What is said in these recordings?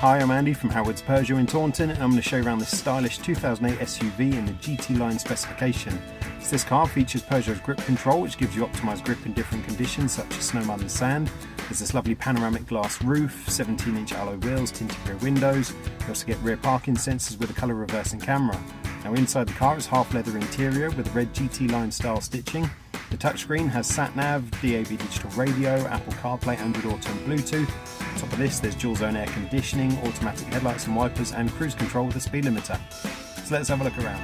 Hi, I'm Andy from Howard's Peugeot in Taunton, and I'm going to show you around this stylish 2008 SUV in the GT line specification. So this car features Peugeot's grip control, which gives you optimised grip in different conditions such as snow, mud and sand. There's this lovely panoramic glass roof, 17-inch alloy wheels, tinted rear windows. You also get rear parking sensors with a colour reversing camera. Now inside the car is half leather interior with red GT line style stitching. The touchscreen has sat-nav, DAB digital radio, Apple CarPlay, Android Auto and Bluetooth. On top of this there's dual zone air conditioning, automatic headlights and wipers and cruise control with a speed limiter. So let's have a look around.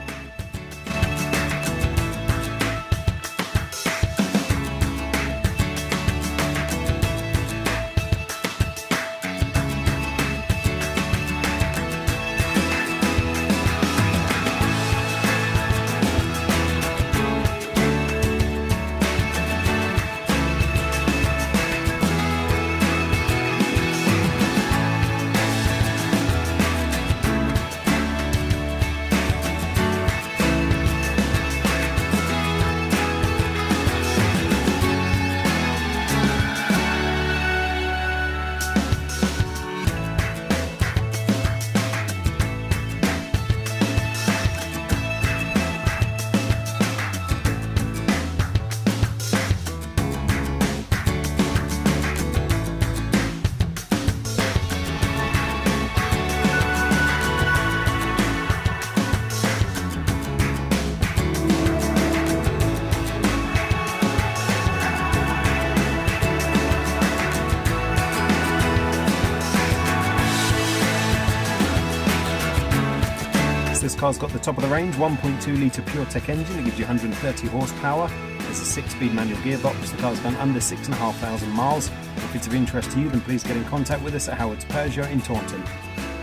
This car's got the top of the range 1.2 litre PureTech engine that gives you 130 horsepower. There's a 6-speed manual gearbox. The car's done under 6,500 miles. If it's of interest to you, then please get in contact with us at Howard's Peugeot in Taunton.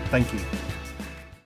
Thank you.